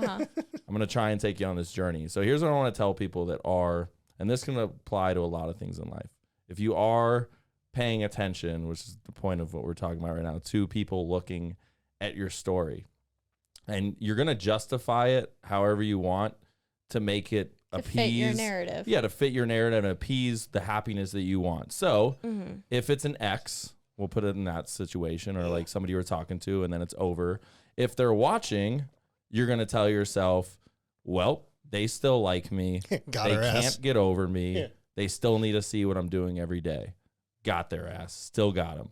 I'm going to try and take you on this journey. So here's what I want to tell people that are, and this can apply to a lot of things in life. If you are paying attention, which is the point of what we're talking about right now, to people looking at your story, and you're going to justify it however you want to make it appease fit your narrative. Yeah, to fit your narrative and appease the happiness that you want. So if it's an ex, we'll put it in that situation, or like somebody you were talking to and then it's over. If they're watching, you're going to tell yourself, well, they still like me. They can't get over me. Yeah. They still need to see what I'm doing every day. Got their ass. Still got them.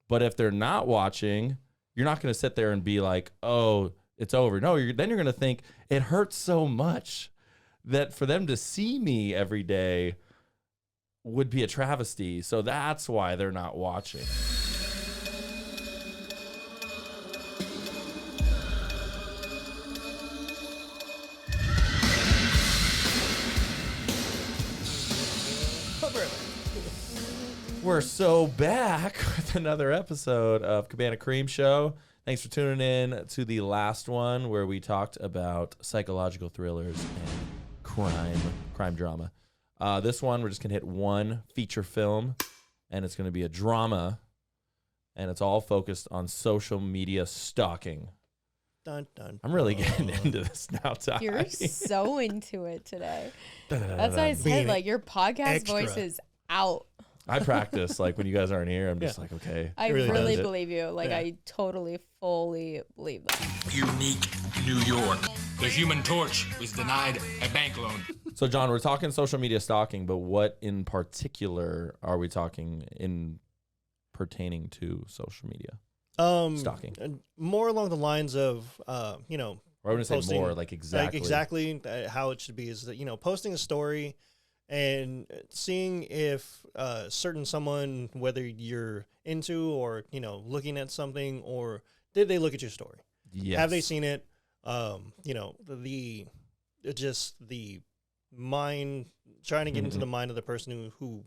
But if they're not watching, you're not going to sit there and be like, oh, it's over. No, then you're going to think it hurts so much that for them to see me every day would be a travesty. So that's why they're not watching. We're so back with another episode of Cabana Cream Show. Thanks for tuning in to the last one where we talked about psychological thrillers and crime drama. This one, we're just going to hit one feature film, and it's going to be a drama, and it's all focused on social media stalking. Dun, dun, I'm really getting into this now, Ty. You're so into it today. That's why I said, like, your podcast voice is out. I practice, like, when you guys aren't here, I'm just like, okay. I really believe you. Like, I totally, fully believe that. Unique New York. The Human Torch was denied a bank loan. So, John, we're talking social media stalking, but what in particular are we talking in pertaining to social media stalking? More along the lines of, or I wouldn't say more, like exactly. Exactly how it should be is that, posting a story and seeing if certain someone, whether you're into or, looking at something, or did they look at your story? Yes. Have they seen it? The mind, trying to get into the mind of the person who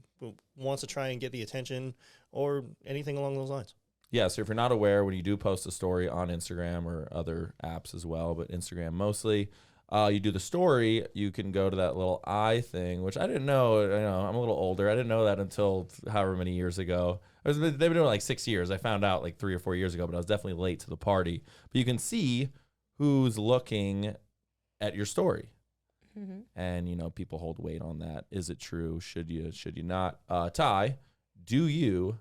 wants to try and get the attention or anything along those lines. Yeah, so if you're not aware, when you do post a story on Instagram or other apps as well, but Instagram mostly, you do the story, you can go to that little eye thing, which I didn't know. I'm a little older. I didn't know that until however many years ago. They've been doing it like 6 years. I found out like 3 or 4 years ago, but I was definitely late to the party. But you can see who's looking at your story. Mm-hmm. And, people hold weight on that. Is it true? Should you not? Ty, do you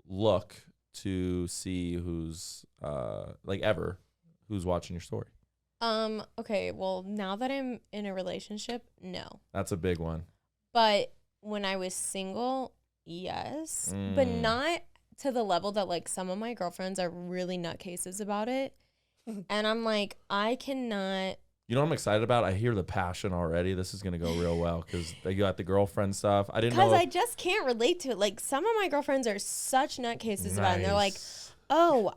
look to see who's watching your story? Okay, well, now that I'm in a relationship, no. That's a big one. But when I was single, yes. But not to the level that, like, some of my girlfriends are really nutcases about it. And I'm like, I cannot. You know what I'm excited about? I hear the passion already. This is going to go real well because you got the girlfriend stuff. I didn't know. Because I just can't relate to it. Like, some of my girlfriends are such nutcases about it. And they're like, oh,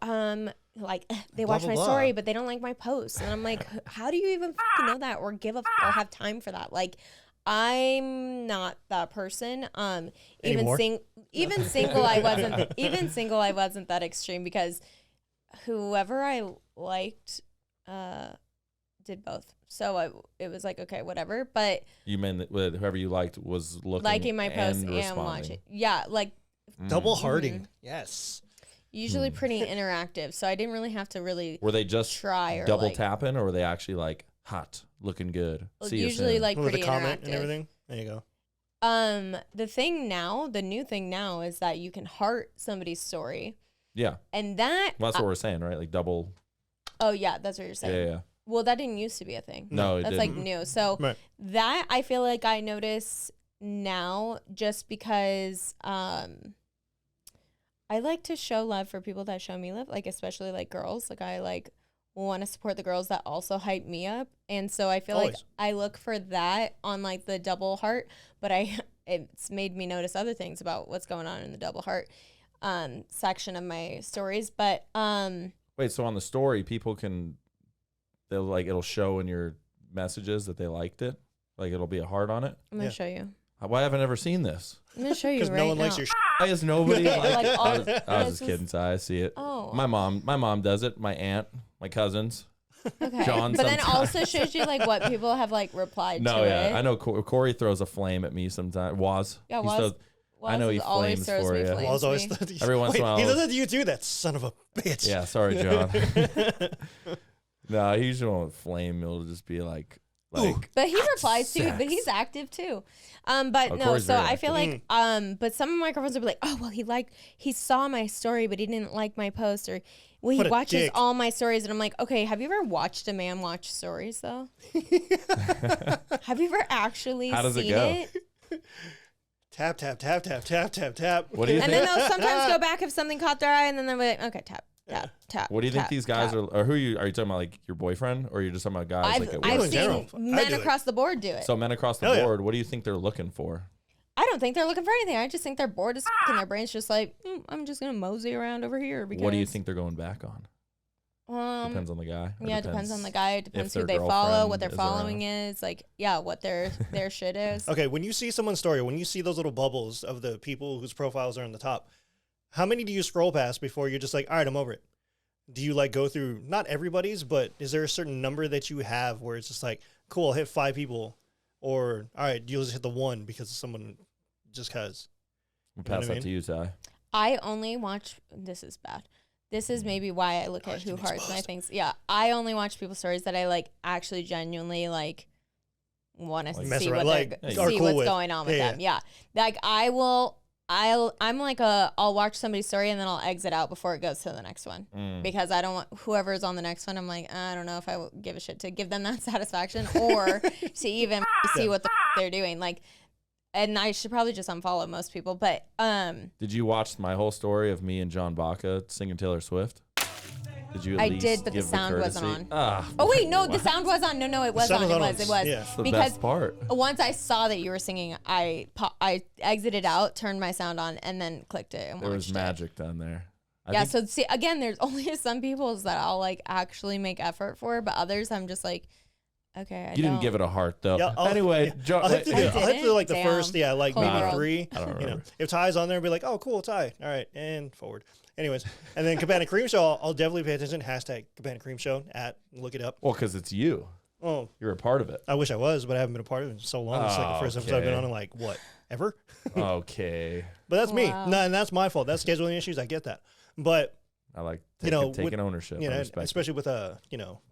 like, they watch my story, but they don't like my posts. And I'm like, how do you even know that or or have time for that? Like, I'm not that person. Even single, I wasn't that extreme because whoever I liked did both. So it was like, okay, whatever. But you meant that whoever you liked was liking my posts and watching. Yeah, like double hearting. Yes. Usually pretty interactive, so I didn't really have to really. Were they just try or double tapping, or were they actually like hot, looking good? See usually like pretty interactive and everything. There you go. The new thing now is that you can heart somebody's story. Yeah. And that's what we're saying, right? Like double. Oh yeah, that's what you're saying. Yeah. Well, that didn't used to be a thing. No, that's like new. So that I feel like I notice now just because I like to show love for people that show me love, like especially like girls. Like I like want to support the girls that also hype me up, and so I feel like I look for that on like the double heart. But it's made me notice other things about what's going on in the double heart section of my stories. But wait, so on the story, it'll show in your messages that they liked it, like it'll be a heart on it. I'm gonna show you. Why haven't I ever seen this? I'm gonna show you right now. Because no one likes your Why is nobody I was just kidding, Ty. I see it. Oh. My mom does it. My aunt, my cousins. Okay. John but then sometimes. also shows you like what people have like replied No, to yeah, it. I know Corey throws a flame at me sometimes. Yeah, He Waz, throws- I know he always flames throws for me you. flames Waz always me. Every once in a while. He does that to you too. That son of a bitch. Yeah, sorry, John. No, he usually won't flame. He'll just be like. But he replies too. sex. But he's active too. But Oh, no. Corey's So very I feel active. like but some of my girlfriends will be like, oh well, he saw my story, but he didn't like my post, or well, he What a watches dick. all my stories, and I'm like, okay, have you ever watched a man watch stories though? Have you ever actually How does it seen go? it? Tap, tap, tap, tap, tap, tap, tap. What do you And think? then they'll sometimes go back if something caught their eye, and then they'll be like, okay, tap, tap, tap. What do you think tap, these guys tap. are? Or are you talking about? Like your boyfriend, or you're just talking about guys? like at I've work? in general. seen I men do it. across the board do it. So men across the Hell yeah. board, what do you think they're looking for? I don't think they're looking for anything. I just think they're bored as and their brain's just like, I'm just gonna mosey around over here. Because, What do you think they're going back on? Depends on the guy. or Yeah, it depends on the guy. It depends if who their they follow, what girlfriend their is following around. is. Like, yeah, what their shit is. Okay, when you see someone's story, when you see those little bubbles of the people whose profiles are on the top, how many do you scroll past before you're just like, all right, I'm over it? Do you like go through, not everybody's, but is there a certain number that you have where it's just like, cool, I'll hit 5 people, or all right, you'll just hit the 1 because someone just cause. We'll You know pass what I that to you, Ty. I only watch. This is bad. This is maybe why I look at who hearts my things. Yeah, I only watch people's stories that I like actually genuinely like want to Mess see around, what like, they're are see cool what's with. going on with Yeah, them. Yeah, like I'm like I'll watch somebody's story and then I'll exit out before it goes to the next one because I don't want whoever's on the next one. I'm like, I don't know if I will give a shit to give them that satisfaction or to even see what the they're doing. Like, and I should probably just unfollow most people. But Did you watch my whole story of me and John Baca singing Taylor Swift? Did you? At I least did, but the give sound wasn't courtesy? on. Ah, Oh wait, no, the sound was on. No, it was sound on. was It on. was. It was. Yeah. That's the Because best part. once I saw that you were singing, I exited out, turned my sound on, and then clicked it and There was watched it. magic done there. I Yeah. think- So see, again, there's only some people's that I'll like actually make effort for, but others I'm just like, okay. I you didn't don't. give it a heart though. Yeah, Anyway, John, I'll hit through, wait, I'll hit through like the Damn. first, like Cold maybe world. 3. I don't You know, remember. if Ty's on there, I'll be like, oh, cool, Ty. All right, and forward. Anyways, and then Cabana Cream Show, I'll definitely pay attention. Hashtag Cabana Cream Show look it up. well, because it's you. Oh, You're a part of it. I wish I was, but I haven't been a part of it in so long. It's like the first episode I've been Okay. on in like what ever. Okay. But that's me. Wow. No, and that's my fault. That's scheduling issues. I get that. But I like You know, taking with- ownership. you I know, respect it. especially with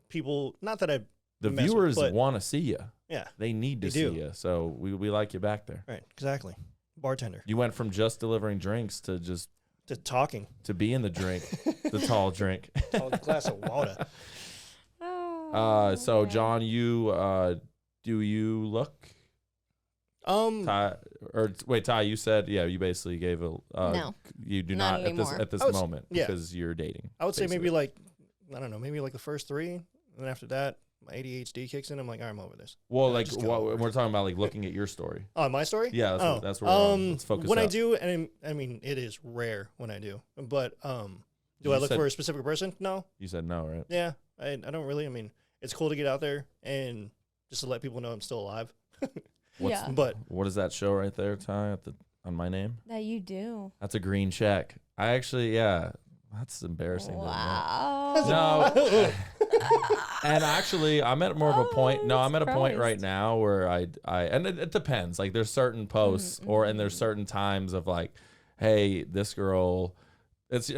people. Not that I. The mess with, viewers but- want to see you. Yeah. They need to They see do. you. So we like you back there. Right. Exactly. Bartender You went from just delivering drinks to just to talking. to being the drink, the tall drink. Tall glass of water. Oh, So okay. John, do you look? Ty, or wait, Ty, you said you basically gave a No. You do Not not anymore. at this I would s- moment yeah. because you're dating. I would say maybe basically. like I don't know, maybe like the first 3, and then after that, my ADHD kicks in. I'm like, all right, I'm over this. Well, I like just got over it. we're talking about like looking at your story. Oh, my story? Yeah, that's, Oh, that's where we're on. Let's focus. when I up. do, and I mean, it is rare when I do, but do I You look said- for a specific person? No. You said no, right? Yeah, I don't really. I mean, it's cool to get out there and just to let people know I'm still alive. What's, Yeah. But What is that show right there, Ty? On my name? That you do. That's a green check. I actually, that's embarrassing. to admit. Wow. No. And actually, I'm at more of a point. No, I'm at a point Christ. right now where I and it depends. Like there's certain posts and there's certain times of like, hey, this girl. It's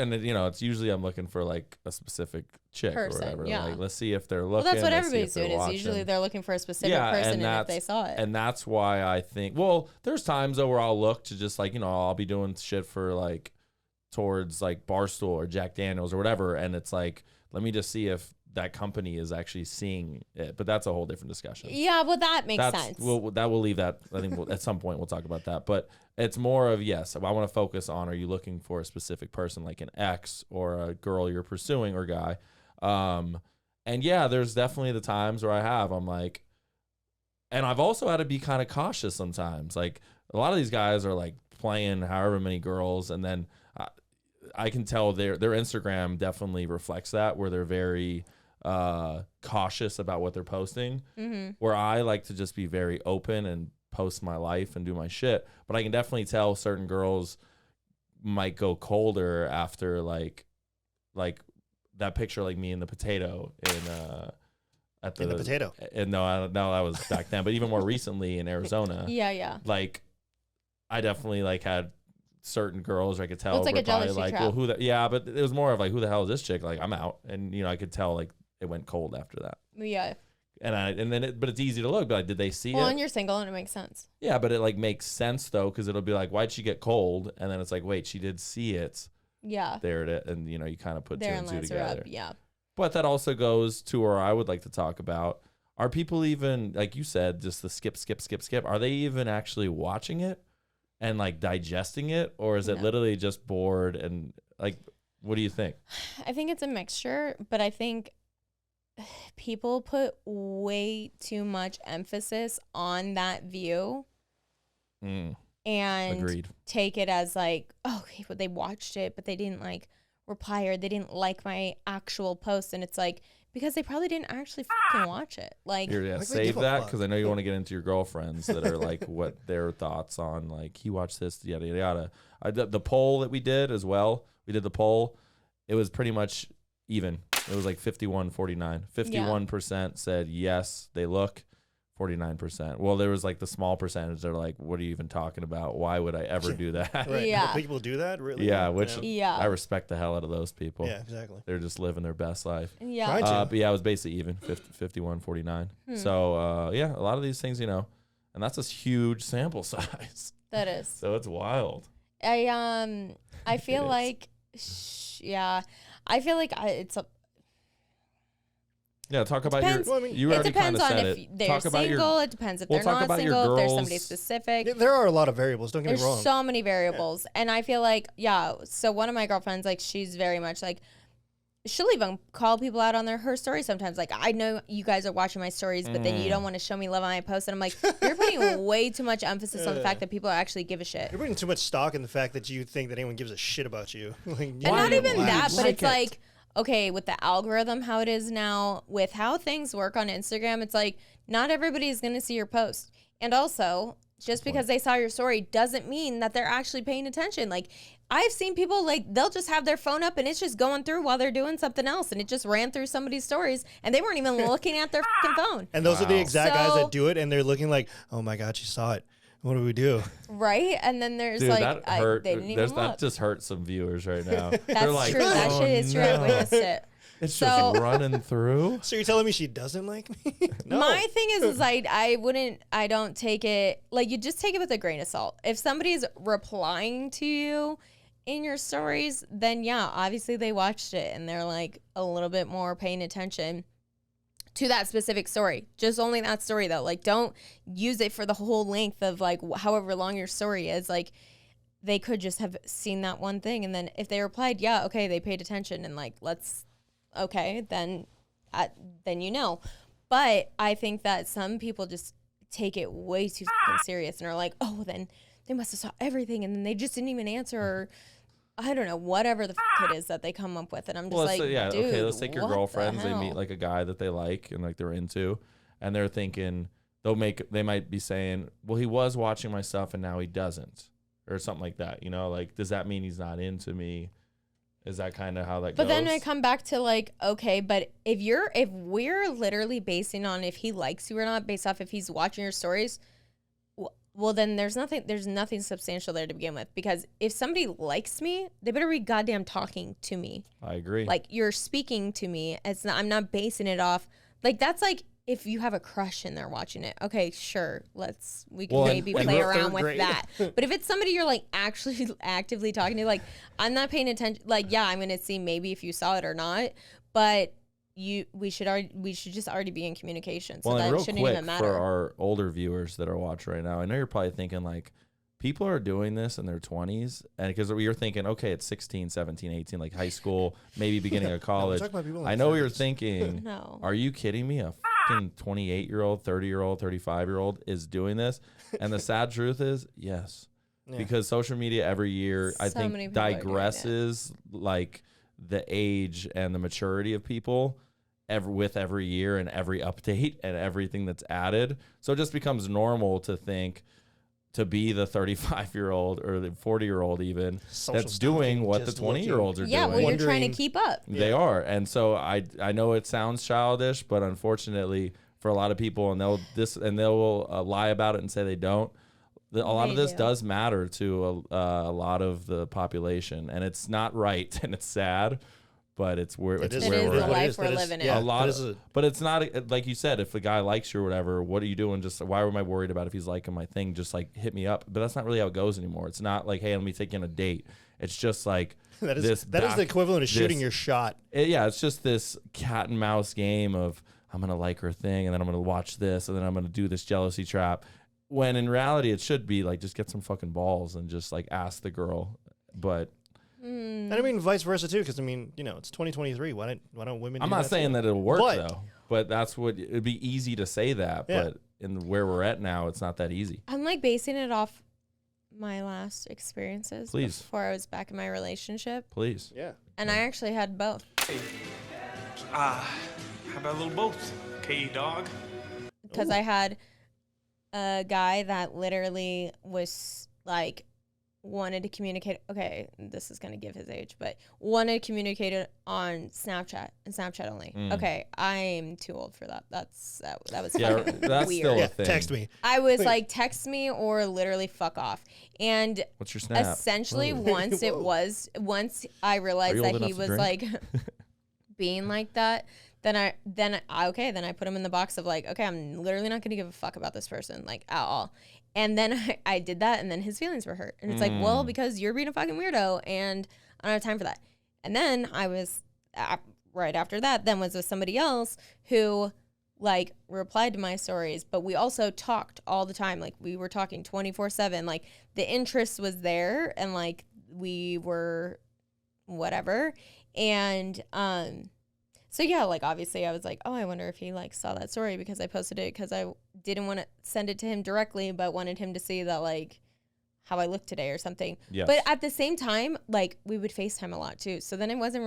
usually I'm looking for like a specific chick Person, or whatever. yeah. Like let's see if they're Well, looking. that's what let's see everybody's if they're doing. Is watching. usually they're looking for a specific Yeah, person, and and if they that's- saw it. And that's why I think, well, there's times though where I'll look to just like, I'll be doing shit for like towards like Barstool or Jack Daniels or whatever. And it's like, let me just see if that company is actually seeing it. But that's a whole different discussion. Yeah, well, that makes sense. We'll leave that. I think at some point we'll talk about that. But it's more of, yes, I want to focus on, are you looking for a specific person like an ex or a girl you're pursuing or guy? And yeah, there's definitely the times where I'm like, and I've also had to be kind of cautious sometimes. Like a lot of these guys are like playing however many girls, and then I can tell their Instagram definitely reflects that, where they're very cautious about what they're posting. Mm-hmm. Where I like to just be very open and post my life and do my shit, but I can definitely tell certain girls might go colder after like that picture, like me and the potato at the potato. And no, that was back then, but even more recently in Arizona. Yeah. Like, I definitely like had certain girls I could tell. Well, it's like a jealousy like, trap. well, but it was more of like, who the hell is this chick? Like, I'm out, and I could tell like it went cold after that. Yeah. But it's easy to look. But like, did they see it? Well, and you're single, and it makes sense. Yeah, but it like makes sense though, because it'll be like, why'd she get cold? And then it's like, wait, she did see it. Yeah. There it is, and you kind of put two and two together. Yeah. But that also goes to where I would like to talk about: are people even, like you said, just the skip? Are they even actually watching it and like digesting it, or is it literally just bored and like? What do you think? I think it's a mixture, but I think people put way too much emphasis on that view and Agreed. take it as like, oh, okay, well, they watched it, but they didn't like reply or they didn't like my actual post. And it's like, because they probably didn't actually fucking watch it. Like, save that, because I know you want to get into your girlfriends that are like what their thoughts on like, he watched this, yada, yada, yada. The poll that we did as well, we did the poll. It was pretty much even. It was like 51-49. 51% said yes, they look. 49%. Well, there was like the small percentage that are like, what are you even talking about? Why would I ever do that? Right. Yeah. People do that? Really? Yeah, which yeah. I respect the hell out of those people. Yeah, exactly. They're just living their best life. Yeah. But yeah, it was basically even 51-49. So yeah, a lot of these things, and that's a huge sample size. That is. So it's wild. I feel like, I feel like it's a. Yeah, talk about depends. your. You It already kind depends of on said if it. they're Talk about single. It depends if they're talk not about your single. If there's girls. somebody specific. Yeah, there are a lot of variables. Don't get There's me wrong. so many variables, and I feel like So one of my girlfriends, like, she's very much like, she'll even call people out on her stories sometimes. Like, I know you guys are watching my stories, but then you don't want to show me love on my posts, and I'm like, you're putting way too much emphasis on the fact that people actually give a shit. You're putting too much stock in the fact that you think that anyone gives a shit about you. And not even that, but it's like, okay, with the algorithm, how it is now, with how things work on Instagram, it's like, not everybody is going to see your post. And also, just because they saw your story doesn't mean that they're actually paying attention. Like, I've seen people, like, they'll just have their phone up and it's just going through while they're doing something else, and it just ran through somebody's stories and they weren't even looking at their fucking phone. And those are the exact guys that do it, and they're looking like, oh my God, she saw it. What do we do? Right? And then there's Dude, like, that hurt. they didn't even look. That just hurt some viewers right now. That's like, true. That shit is true. I witnessed it. It's So- just running through. So you're telling me she doesn't like me? No. My thing is I don't take it, like, you just take it with a grain of salt. If somebody's replying to you in your stories, then yeah, obviously they watched it and they're like a little bit more paying attention to that specific story. Just only that story though. Like, don't use it for the whole length of like however long your story is. Like, they could just have seen that one thing, and then if they replied, yeah, okay, they paid attention, and like, okay, then But I think that some people just take it way too fucking serious and are like, oh, then they must have saw everything, and then they just didn't even answer, or I don't know, whatever the fuck it is that they come up with. And I'm just dude, okay, let's take your what girlfriends. the They meet hell? like a guy that they like and like they're into, and they're thinking they might be saying, well, he was watching my stuff and now he doesn't, or something like that. Like, does that mean he's not into me? Is that kind of how that goes? But then I come back to like, okay, but if we're literally basing on if he likes you or not based off if he's watching your stories, well, then there's nothing substantial there to begin with. Because if somebody likes me, they better be goddamn talking to me. I agree. Like, you're speaking to me. I'm not basing it off. Like, that's like if you have a crush and they're watching it. Okay, sure. We can maybe play around with that. But if it's somebody you're like actually actively talking to, like, I'm not paying attention. Like, yeah, I'm going to see maybe if you saw it or not. But we should just already be in communication. So that shouldn't even matter. For our older viewers that are watching right now, I know you're probably thinking like, people are doing this in their 20s, and because you're thinking, okay, it's 16, 17, 18, like high school, maybe beginning of college. I know you're thinking, No. Are you kidding me? A fucking 28-year-old, 30-year-old, 35-year-old is doing this? And the sad truth is, yes. Yeah. Because social media every year, I So many think, people are doing it. digresses like the age and the maturity of people with every year and every update and everything that's added. So it just becomes normal to think, to be the 35-year-old or the 40-year-old even Social that's doing stalking, what the just 20-year-olds are Yeah, doing. well, you're trying to Wondering- keep up. They are. And so I know it sounds childish, but unfortunately for a lot of people, and they'll lie about it and say they don't. A lot They of this do. does matter to a lot of the population, and it's not right and it's sad, but it's where It it's is where the we're at. life we're living in. Yeah, A lot that is of, but it's not like you said. If the guy likes you or whatever, what are you doing? Just why am I worried about if he's liking my thing? Just like hit me up. But that's not really how it goes anymore. It's not like, hey, let me take you on a date. It's just like that is this that is the equivalent of shooting this- your shot. yeah, it's just this cat and mouse game of I'm gonna like her thing, and then I'm gonna watch this, and then I'm gonna do this jealousy trap. When in reality, it should be like just get some fucking balls and just like ask the girl. But And I mean, vice versa too, because I mean, it's 2023. Why don't women? I'm do not that saying too? that it'll work But- though. But that's what it'd be easy to say that. Yeah. But in where we're at now, it's not that easy. I'm like basing it off my last experiences Please. before I was back in my relationship. Please. Yeah. And I actually had both. How about a little both? Okay, dog. Because I had a guy that literally was like wanted to communicate. Okay, this is going to give his age, but wanted to communicate it on Snapchat and Snapchat only. Okay, I'm too old for that. That was Yeah, fucking that's weird. still Yeah. a thing. Text me. I was like, text me or literally fuck off. And What's your snap? essentially, Whoa. once I realized Are you old that he enough to was drink? like being like that, then I put him in the box of like, okay, I'm literally not gonna give a fuck about this person like at all. And then I did that, and then his feelings were hurt, and it's like, well, because you're being a fucking weirdo, and I don't have time for that. And then I was right after that, then was with somebody else who like replied to my stories, but we also talked all the time. Like we were talking 24/7. Like the interest was there, and like we were whatever. And so yeah, like obviously I was like, oh, I wonder if he like saw that story because I posted it because I didn't want to send it to him directly, but wanted him to see that like how I look today or something. Yes. But at the same time, like we would FaceTime a lot too. So then I wasn't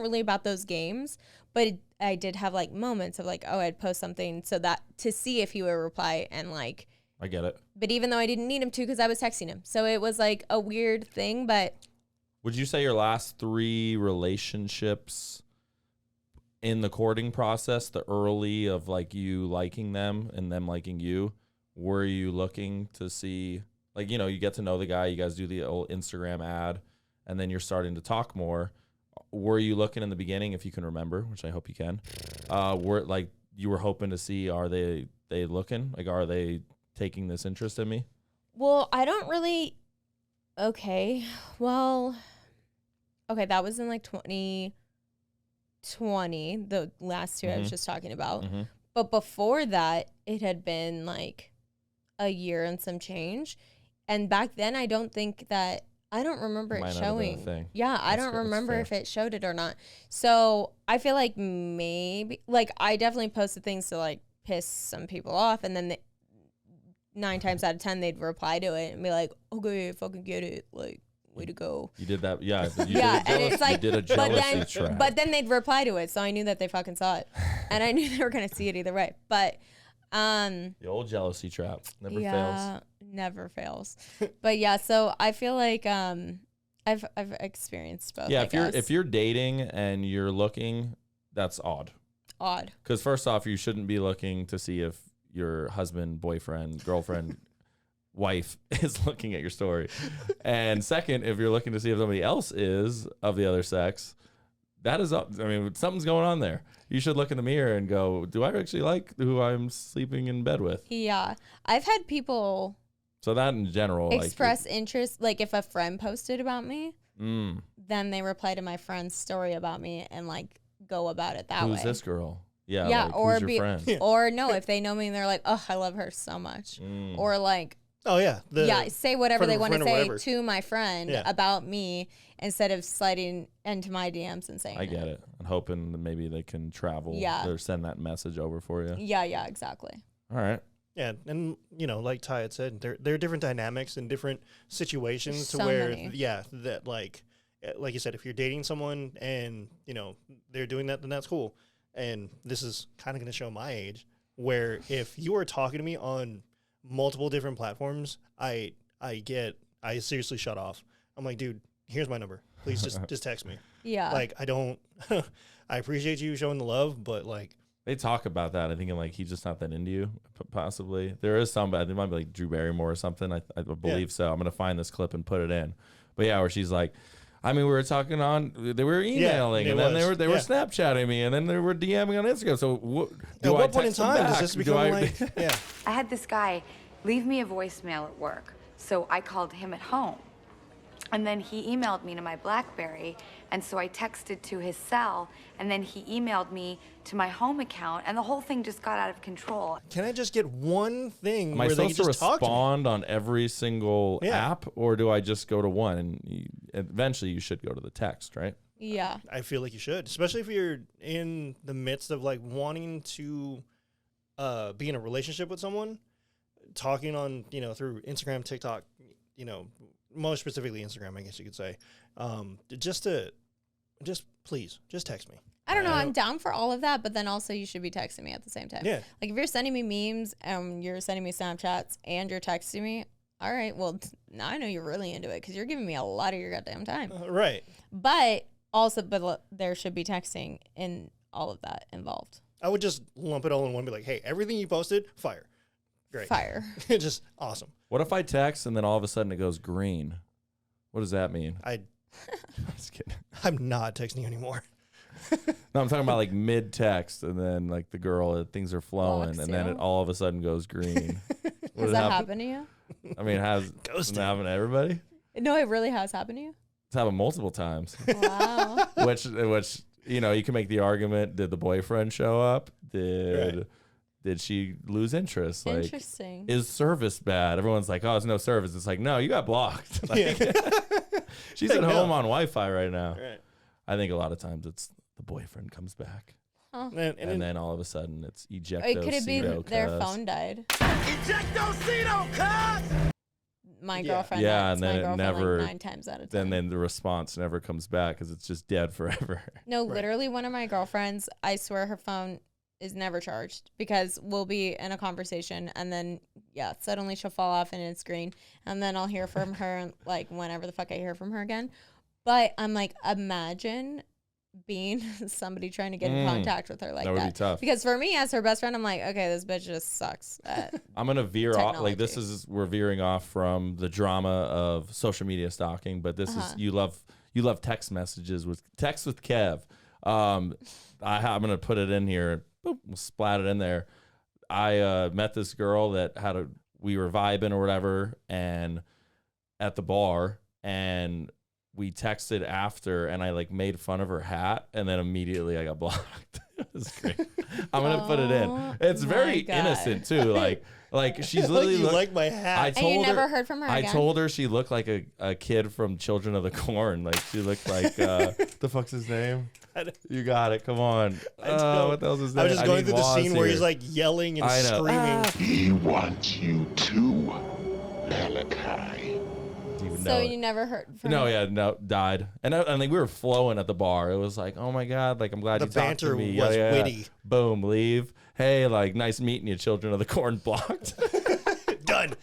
really about those games, but I did have like moments of like, oh, I'd post something so that to see if he would reply and like. I get it. But even though I didn't need him to because I was texting him, so it was like a weird thing. But Would you say your last 3 relationships in the courting process, the early of like you liking them and them liking you, were you looking to see, like, you get to know the guy, you guys do the old Instagram ad, and then you're starting to talk more. Were you looking in the beginning, if you can remember, which I hope you can, were like you were hoping to see, are they looking? Like, are they taking this interest in me? well, I don't really. Okay, well, okay, that was in like 2020, the last 2 I was just talking about. Mhm. But before that, it had been like a year and some change. And back then, I don't remember Might it not have been a showing. thing. Yeah, I That's don't good, that's remember fair. if it showed it or not. So I feel like maybe, like, I definitely posted things to like piss some people off. And then 9 times out of 10, they'd reply to it and be like, okay, fucking get it. Like, way to go. You did that, yeah. You Yeah, did a and it's like, you did a jealousy trap. but then they'd reply to it, so I knew that they fucking saw it, and I knew they were gonna see it either way. But The old jealousy trap never fails. never fails. But yeah, so I feel like I've experienced both. Yeah, I if guess. you're dating and you're looking, that's odd. Odd. Because first off, you shouldn't be looking to see if your husband, boyfriend, girlfriend, wife is looking at your story. And second, if you're looking to see if somebody else is of the other sex, that is up. I mean, something's going on there. You should look in the mirror and go, do I actually like who I'm sleeping in bed with? Yeah, I've had people So that in general, express interest. Like if a friend posted about me, like, then they reply to my friend's story about me and like go about it that way. who's this girl? Yeah, Yeah, like, or who's your be, friend? or no, if they know me and they're like, oh, I love her so much, or like, Oh yeah. say whatever friend they of a want to friend or say whatever. to my friend Yeah. about me instead of sliding into my DMs and saying, I get it. And hoping that maybe they can travel Yeah. or send that message over for you. Yeah, exactly. All right. Yeah, and like Ty had said, there are different dynamics and different situations to So where, many. that like you said, if you're dating someone and they're doing that, then that's cool. And this is kind of going to show my age, where if you are talking to me on multiple different platforms, I seriously shut off. I'm like, dude, here's my number. Please just text me. Yeah. Like, I don't, I appreciate you showing the love, but like. They talk about that. I think like he's just not that into you, possibly. There is some, but it might be like Drew Barrymore or something. I believe so. I'm going to find this clip and put it in. But yeah, where she's like, I mean, we were talking they were emailing, and then they were Snapchatting me, and then they were DMing on Instagram. So at what point in time does this become like, yeah. I had this guy leave me a voicemail at work, so I called him at home. And then he emailed me to my BlackBerry, and so I texted to his cell, and then he emailed me to my home account, and the whole thing just got out of control. Can I just get one thing Am where I they supposed just to talk to me? respond on every single app, or do I just go to one? And eventually you should go to the text, right? Yeah. I feel like you should, especially if you're in the midst of like wanting to be in a relationship with someone, talking on, through Instagram, TikTok, most specifically Instagram, I guess you could say, please text me. I don't know. I'm down for all of that, but then also you should be texting me at the same time. Yeah. Like if you're sending me memes and you're sending me Snapchats and you're texting me, all right, well, now I know you're really into it because you're giving me a lot of your goddamn time. Right. But there should be texting in all of that involved. I would just lump it all in one, be like, hey, everything you posted, fire. Great. Fire. Just awesome. What if I text and then all of a sudden it goes green? What does that mean? I'm just kidding. I'm not texting you anymore. No, I'm talking about like mid text and then like the girl, things are flowing, and then it all of a sudden goes green. Has that happened to you? I mean, has it happened to everybody? No, it really has happened to you. It's happened multiple times. Wow. which you can make the argument: did the boyfriend show up? Did she lose interest? Like, interesting. Is service bad? Everyone's like, oh, there's no service. It's like, no, you got blocked. Like, she's at home on Wi-Fi right now. Right. I think a lot of times it's the boyfriend comes back. Huh. And then all of a sudden it's ejecto. It could be their phone died. Ejecto-cito, cuz! My girlfriend. Yeah, and then it never. Like 9 times out of 10. Then the response never comes back because it's just dead forever. No, literally, one of my girlfriends, I swear her phone is never charged because we'll be in a conversation and then suddenly she'll fall off and it's green, and then I'll hear from her like whenever the fuck I hear from her again. But I'm like, imagine being somebody trying to get in contact with her like that. That would be tough. Because for me as her best friend, I'm like, okay, this bitch just sucks at I'm gonna veer off. Like technology. we're veering off from the drama of social media stalking, but this is you love text messages with text with Kev. I'm gonna put it in here. Boop, we'll splat it in there. I met this girl that we were vibing or whatever, and at the bar, and we texted after, and I like made fun of her hat, and then immediately I got blocked. It was great. I'm gonna put it in. It's very innocent too. Like she's literally you like my hat. And you never heard from her again? I told her she looked like a kid from Children of the Corn. Like she looked like the fuck's his name? You got it. Come on. What the hell's his name? I was just going through the scene where he's like yelling and screaming. He wants you too, Malachi. So you never heard from her? No, died. And like we were flowing at the bar. It was like, oh my God, like I'm glad The you talked to me. banter was witty. Boom, leave. Hey, like nice meeting you, Children of the Corn. Blocked. Done.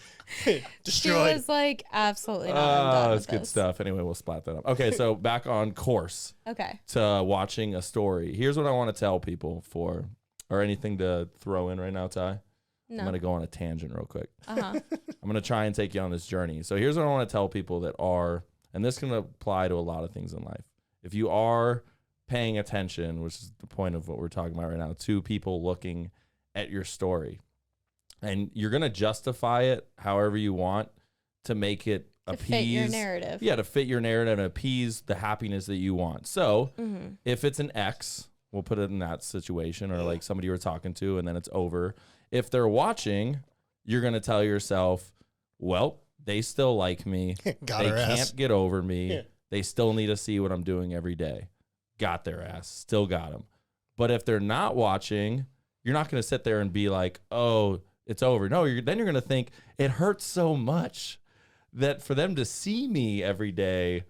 She Destroyed. was like, absolutely not. I'm done It's with good this. stuff. Anyway, we'll splat that up. Okay, so back on course Okay. to watching a story. Here's what I want to tell people or anything to throw in right now, Ty. No. I'm going to go on a tangent real quick. Uh-huh. I'm going to try and take you on this journey. So here's what I want to tell people that are, and this can apply to a lot of things in life. If you are paying attention, which is the point of what we're talking about right now, to people looking at your story, and you're going to justify it however you want to make it appease. Fit your narrative. Yeah, to fit your narrative and appease the happiness that you want. So if it's an ex, we'll put it in that situation, or like somebody you were talking to and then it's over. If they're watching, you're going to tell yourself, well, they still like me. Got They her ass. can't get over me. Yeah. They still need to see what I'm doing every day. Got their ass. Still got them. But if they're not watching, you're not going to sit there and be like, oh, it's over. No, then you're going to think it hurts so much that for them to see me every day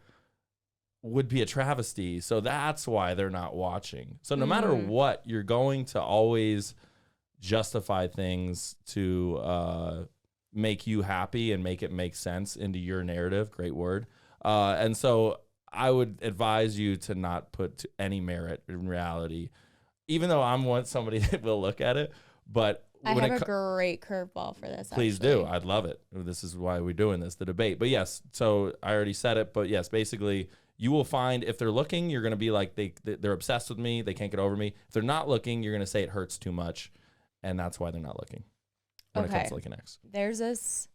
would be a travesty. So that's why they're not watching. So no matter what, you're going to always justify things to make you happy and make it make sense into your narrative. Great word. And so I would advise you to not put any merit in reality, even though I'm somebody that will look at it. But I have a great curveball for this. Please do. I'd love it. This is why we're doing this, the debate. But yes, so I already said it. But yes, basically, you will find if they're looking, you're going to be like, they're obsessed with me. They can't get over me. If they're not looking, you're going to say it hurts too much. And that's why they're not looking when it comes to like an ex. There's this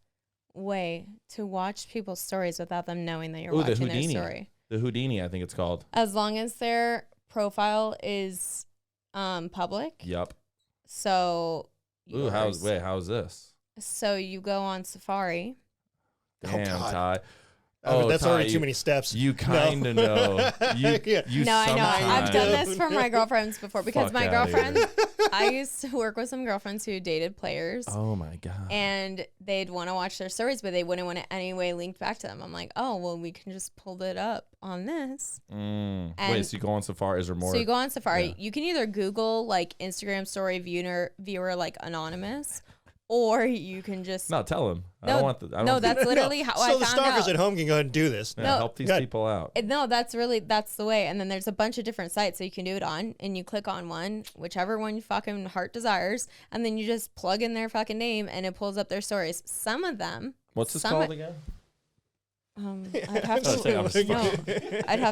way to watch people's stories without them knowing that you're watching their story. The Houdini, I think it's called. As long as their profile is public. Yep. So... Ooh, how's this? So you go on Safari. Damn, Ty. That's Ty, already too many steps. You kind of know. You no, I know. I've done this for my girlfriends before because my girlfriend, I used to work with some girlfriends who dated players. Oh my God. And they'd want to watch their stories, but they wouldn't want it anyway linked back to them. I'm like, oh, well, we can just pull it up on this. Wait, so you go on Safari? Is there more? So you go on Safari. Yeah. You can either Google like Instagram story viewer like anonymous. Or you can just tell him. I don't want the. No, that's literally how I found out. So the stalkers at home can go ahead and do this. Yeah, help these people out. No, that's the way. And then there's a bunch of different sites so you can do it on, and you click on one, whichever one your fucking heart desires, and then you just plug in their fucking name, and it pulls up their stories. Some of them. What's this called again? I'd have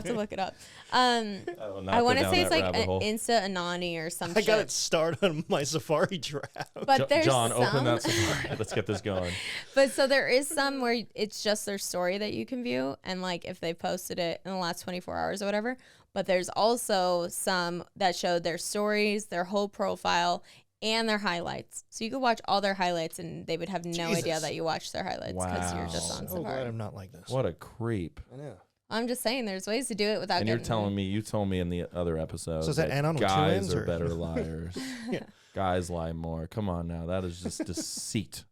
to look it up. I want to say it's like an Insta Anani or something. I got it started on my Safari draft. But there's John, open that Safari. Let's get this going. But so there is some where it's just their story that you can view, and like if they posted it in the last 24 hours or whatever. But there's also some that show their stories, their whole profile, and their highlights. So you could watch all their highlights and they would have no idea that you watched their highlights because you're just on Safari. Glad I'm not like this. What a creep. I know. I'm just saying there's ways to do it without and you're telling me, you told me in the other episode, so is that Anon with guys two are better liars. Yeah. Guys lie more. Come on now. That is just deceit.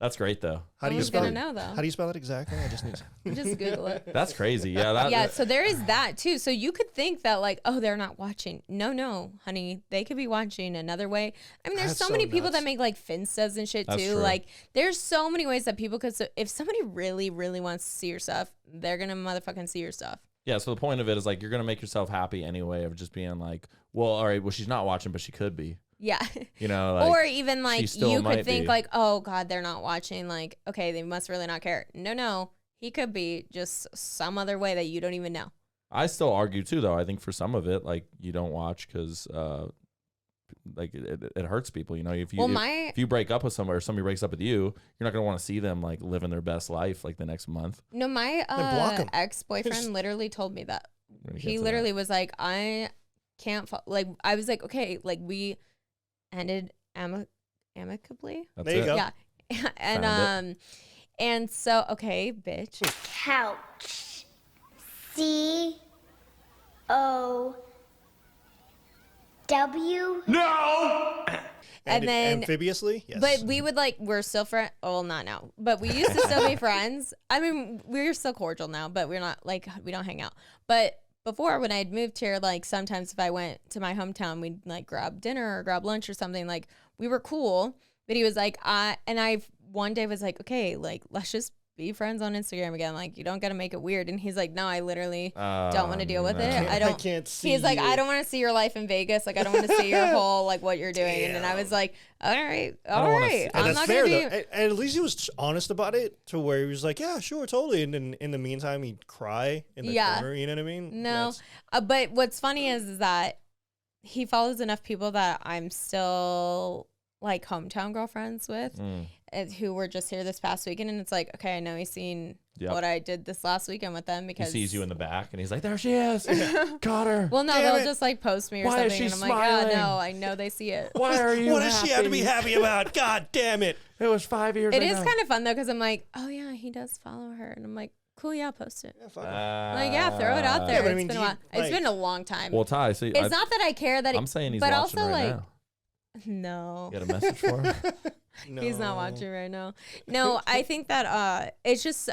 That's great though. How do you spell it? Know, though. How do you spell it exactly? I just need to just Google it. That's crazy. Yeah. Yeah. So there is that too. So you could think that like, oh, they're not watching. No, honey, they could be watching another way. I mean, there's so many people that make like Finstas and shit too. True. Like, there's so many ways that people could. So if somebody really, really wants to see your stuff, they're gonna motherfucking see your stuff. Yeah. So the point of it is like you're gonna make yourself happy anyway of just being like, well, all right, well she's not watching, but she could be. Yeah. You know, like, or even like you could think be. like, oh God, they're not watching. Like, okay, they must really not care. No, he could be just some other way that you don't even know. I still argue too, though. I think for some of it, like you don't watch because, like it hurts people. You know, if you break up with somebody or somebody breaks up with you, you're not gonna want to see them like living their best life like the next month. No, my ex-boyfriend literally told me that. He literally was like, I can't. Like, I was like, okay, like we ended amicably. There you go. Yeah, and so okay, bitch. Couch. COW. No! And then amphibiously, yes. But we would like we're still friends. Well, not now, but we used to still be friends. I mean, we're still cordial now, but we're not like we don't hang out. But before, when I'd moved here, like sometimes if I went to my hometown, we'd like grab dinner or grab lunch or something. Like we were cool. But he was like, I one day was like, okay, like let's just be friends on Instagram again. Like you don't got to make it weird. And he's like, no, I literally don't want to deal with it. I can't see. He's like, I don't want to see your life in Vegas. Like I don't want to see your whole like what you're doing. Damn. And then I was like, all right. I'm not gonna be. And at least he was honest about it to where he was like, yeah, sure, totally. And then in the meantime, he'd cry in the corner. You know what I mean? No, but what's funny is that he follows enough people that I'm still like hometown girlfriends with who were just here this past weekend. And it's like, okay, I know he's seen what I did this last weekend with them because he sees you in the back and he's like, there she is. Caught her. Well, no, they'll just like post me or Why something. Is she and I'm smiling? like, no, I know they see it. Why are you What does she have to be happy about? God damn it. It was 5 years ago. It is kind of fun though because I'm like, oh yeah, he does follow her. And I'm like, cool, yeah, post it. Yeah, like, yeah, throw it out there. Yeah, it's been a while. It's been a long time. Well, Ty, see, it's not that I care that I'm saying he's but watching also right like now. No. You got a message for him? No. He's not watching right now. No, I think that it's just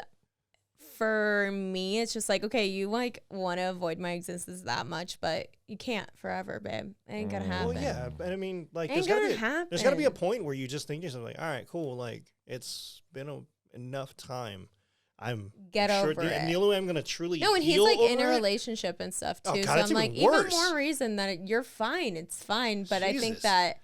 for me, it's just like, okay, you like want to avoid my existence that much, but you can't forever, babe. It ain't gonna happen. Well, yeah, but I mean, like, Ain't there's gonna gotta be a happen. point where you just think to yourself, like, all right, cool, like, it's been enough time. I'm Get sure over and it. the only way I'm gonna truly No, and he's heal like in a over it- relationship and stuff too. Oh, God, so that's I'm like, even worse. even more reason that you're fine. It's fine. But I think Jesus. that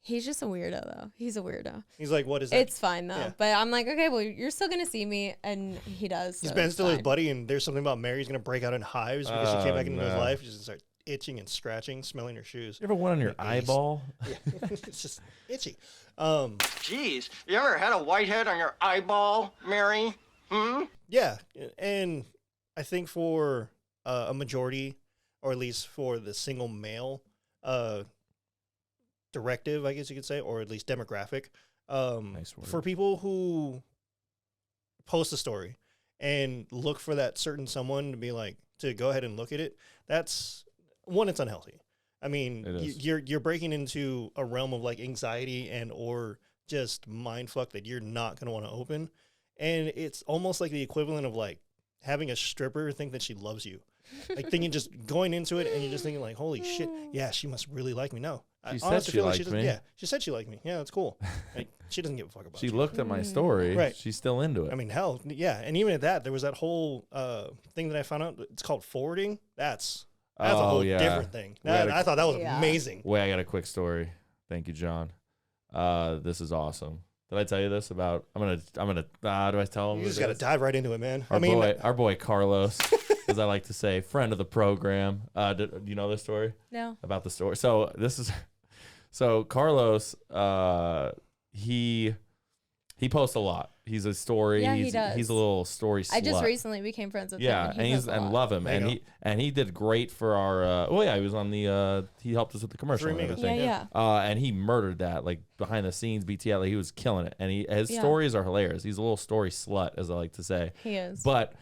he's just a weirdo, though. He's a weirdo. He's like, what is that? It's fine though. Yeah. But I'm like, okay, well, you're still gonna see me, and he does. He's so Ben it's Stiller's fine. buddy, and there's something about Mary's gonna break out in hives because she came back into his no. life. She's gonna start itching and scratching, smelling her shoes. You ever one on your Ace. eyeball? Yeah. It's just itchy. Jeez, you ever had a whitehead on your eyeball, Mary? Yeah, and I think for a majority, or at least for the single male directive, I guess you could say, or at least demographic, Nice word. for people who post a story and look for that certain someone to be like, to go ahead and look at it, that's one, it's unhealthy. I mean, It is. you're breaking into a realm of like anxiety and or just mind fuck that you're not going to want to open. And it's almost like the equivalent of like having a stripper think that she loves you. Like thinking just going into it and you're just thinking like, holy shit, yeah, she must really like me. No. She I said honestly she feel like liked doesn't- me. Yeah, she said she liked me. Yeah, that's cool. Like, she doesn't give a fuck about She you. looked at my story. Right. She's still into it. I mean, hell, yeah. And even at that, there was that whole thing that I found out. It's called forwarding. That's a Oh, whole yeah. different thing. We had I thought that was Yeah. amazing. Wait, I got a quick story. Thank you, John. This is awesome. Did I tell you this about? I'm gonna. Do I tell him? You who just it got to is? dive right into it, man. Our boy Carlos, as I like to say, friend of the program. Do you know this story? No. About the story. So Carlos, he posts a lot. He's a story. Yeah, he he's, does. He's a little story slut. I just recently became friends with Yeah, him. and he's posts a lot. love him, There you and he did great for our. He was on the. He helped us with the commercial and Three Amigos. everything. Yeah, And he murdered that, like behind the scenes, BTL. Like, he was killing it, and his Yeah. stories are hilarious. He's a little story slut, as I like to say. He is. But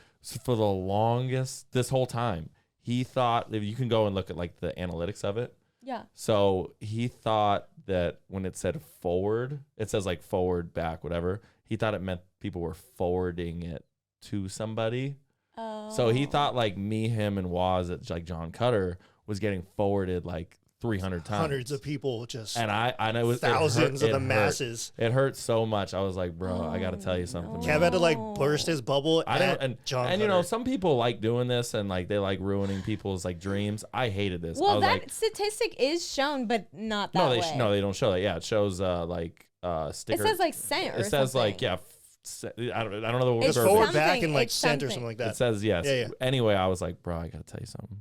for the longest, this whole time, he thought, if you can go and look at like the analytics of it. Yeah. So he thought that when it said forward, it says like forward, back, whatever. He thought it meant people were forwarding it to somebody. So he thought like me, him, and Waz at like John Cutter was getting forwarded like 300 times. Hundreds of people just. And I know it was thousands of it the hurt. masses. It hurt so much. I was like, bro, I got to tell you something. Kev had to like burst his bubble. I don't, at and John and you know, Cutter. some people like doing this and like they like ruining people's like dreams. I hated this. I Well, was that like, statistic is shown, but not that way. no, they don't show that. Yeah, it shows sticker. It says like cent or It says like something. I don't know the It's Just word. forward, something, back, and like it's cent or something. something like that. It says yes. Yeah, yeah. Anyway, I was like, bro, I gotta tell you something.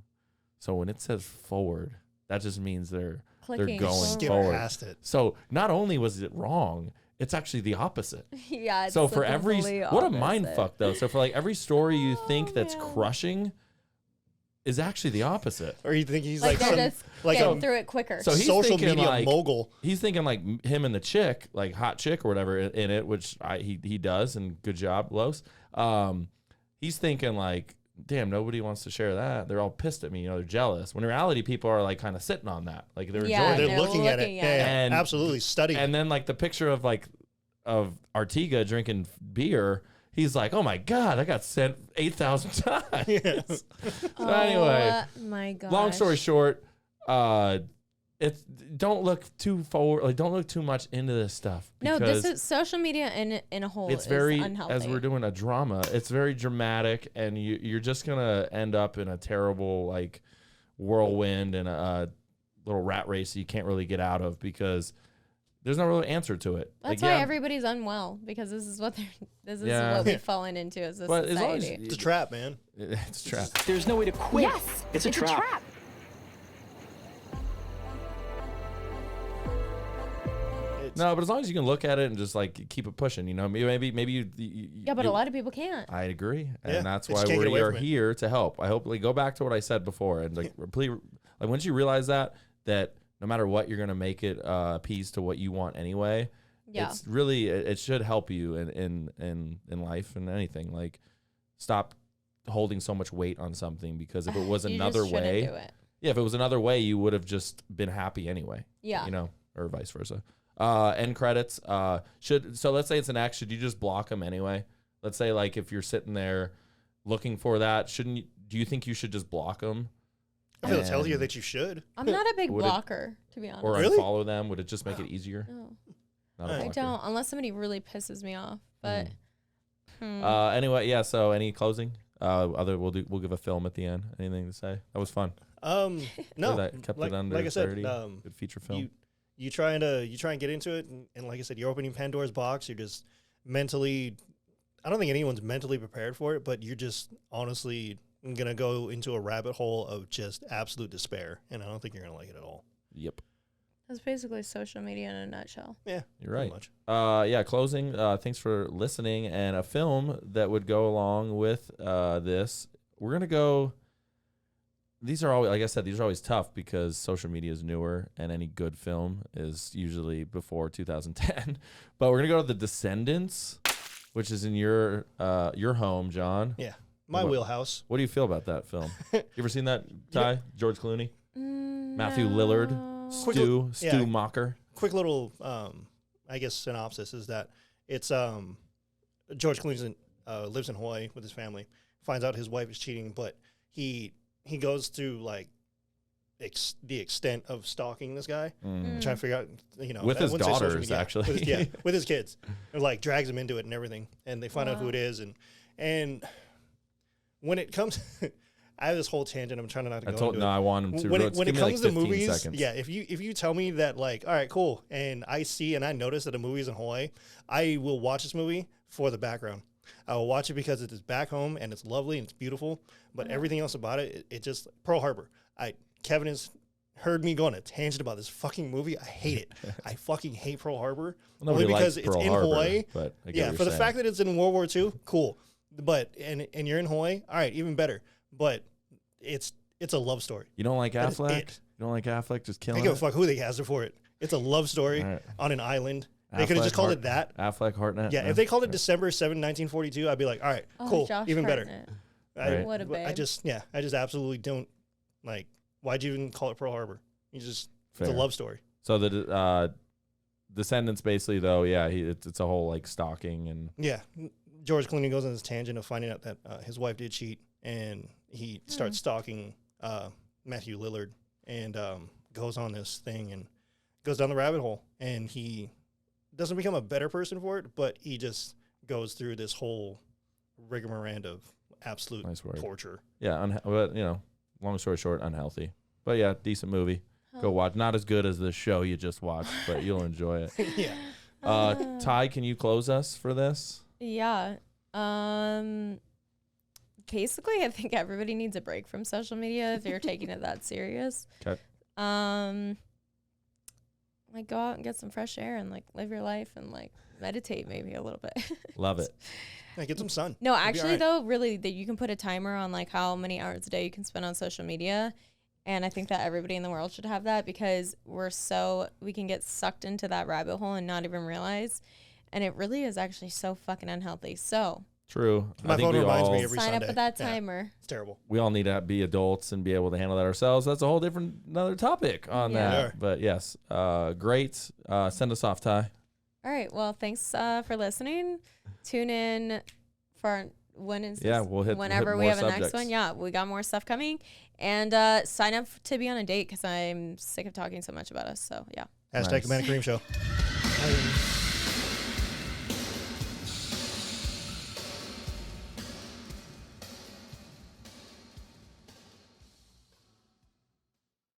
So when it says forward, that just means they're Clicking going forward. Skip forward. past it. So not only was it wrong, it's actually the opposite. Yeah. It's So the for every complete what a mind opposite. fuck though. So for like every story you think that's man. crushing is actually the opposite. Or you think he's Like like, they're some, just like getting a through it quicker. So he's social thinking media like, mogul. He's thinking like him and the chick, like hot chick or whatever in it, which he does, and good job, Los. He's thinking like, damn, nobody wants to share that. They're all pissed at me, they're jealous. When in reality, people are like kind of sitting on that, like they're Yeah, enjoying They're it. looking at it. looking at Yeah, it. yeah, And- absolutely. Studying. And then like the picture of Artiga drinking beer. He's like, oh my god, I got sent 8,000 times. So anyway, Oh my god. long story short, it's don't look too forward. Like, don't look too much into this stuff. No, because this is social media in a whole. it's is very unhealthy. as we're doing a drama. It's very dramatic, and you're just gonna end up in a terrible like whirlwind and a little rat race that you can't really get out of because there's no real answer to it. That's Like, why yeah, everybody's unwell because this is what Yeah. what we've fallen into as a But as long as society. it's a trap, man. it's a trap. There's no way to quit. Yes, It's a trap. No, but as long as you can look at it and just like keep it pushing, maybe you. Yeah, but a lot of people can't. I agree, and Yeah, that's they why just can't get away we are from it. here to help. I hope go back to what I said before, and like once you realize that no matter what, you're gonna make it appease to what you want anyway. Yeah. It's really it should help you in life and anything. Like, stop holding so much weight on something because if it was You another just shouldn't way, do it. yeah, if it was another way, you would have just been happy anyway. Yeah. Or vice versa. End credits. So let's say it's an X. Should you just block them anyway? Let's say like if you're sitting there looking for that, do you think you should just block them? I feel it tells you that you should. I'm not a big blocker, to be honest. Or Really? unfollow them? Would it just make it easier? No. Not a I blocker. don't, unless somebody really pisses me off. But Anyway, yeah. So any closing? We'll give a film at the end. Anything to say? That was fun. No, That kept it under like I said, 30. Good feature film. You try and get into it, and like I said, you're opening Pandora's box. You're just mentally. I don't think anyone's mentally prepared for it, but you're just honestly gonna go into a rabbit hole of just absolute despair, and I don't think you're gonna like it at all. Yep. that's basically social media in a nutshell. Yeah, You're right. much. Yeah, closing. Thanks for listening. And a film that would go along with this. We're gonna go. These are always, like I said, these are always tough because social media is newer, and any good film is usually before 2010. But we're gonna go to The Descendants, which is in your home, John. Yeah, my wheelhouse. What do you feel about that film? You ever seen that, Ty? Yeah. George Clooney, Matthew Lillard, Stu Macher. Quick little, I guess, synopsis is that it's George Clooney lives in Hawaii with his family, finds out his wife is cheating, but he goes through like the extent of stalking this guy, trying to figure out, with his I wouldn't say social daughters, media, actually. with his kids, and like drags him into it and everything, and they find out who it is, and when it comes, I have this whole tangent. I'm trying not to go into it. I want him to. When it comes to movies, seconds. yeah, if you tell me that, like, all right, cool, and I notice that a movie is in Hawaii, I will watch this movie for the background. I will watch it because it is back home and it's lovely and it's beautiful, but everything else about it just Pearl Harbor. Kevin has heard me go on a tangent about this fucking movie. I hate it. I fucking hate Pearl Harbor. Nobody only because likes it's Pearl in Harbor, Hawaii. but I get yeah, what for you're the fact that it's in World War II, cool. But and you're in Hawaii, all right, even better. But it's a love story. You don't like That is Affleck? it. You don't like Affleck just I killing don't give a it? fuck who they cast it for it. It's a love story on an island. They could have just called it that. Affleck, Hartnett. Yeah, if they called it December 7, 1942, I'd be like, all right, cool, Josh even Hartnett. better. What a babe. I just absolutely don't like. Why'd you even call it Pearl Harbor? It's a Fair. love story. So the Descendants, basically, though, yeah, it's a whole like stalking and Yeah, George Clooney goes on this tangent of finding out that his wife did cheat, and he starts stalking Matthew Lillard, and goes on this thing and goes down the rabbit hole, and he doesn't become a better person for it, but he just goes through this whole rigmarole of absolute torture. yeah, but long story short, unhealthy. But yeah, decent movie. Go watch. Not as good as the show you just watched, but you'll enjoy it. Yeah. Ty, can you close us for this? Yeah. Basically, I think everybody needs a break from social media if you're taking it that serious. Okay. Like go out and get some fresh air and like live your life and like meditate maybe a little bit. Love it. Yeah, get some sun. No, You'll be actually all right. though, really that you can put a timer on like how many hours a day you can spend on social media. And I think that everybody in the world should have that because we can get sucked into that rabbit hole and not even realize. And it really is actually so fucking unhealthy. So True. My I think phone we reminds all, me every sign Sunday. up with that Yeah, timer. it's terrible. we all need to be adults and be able to handle that ourselves. That's a whole different another topic on Yeah. that. Sure. But yes, great. Send us off, Ty. All right. Well, thanks for listening. Tune in for Yeah, we'll hit whenever we more have a next subjects. one. Yeah, we got more stuff coming. And sign up to be on a date because I'm sick of talking so much about us. So, yeah. Hashtag Nice. Cabana Cream Show.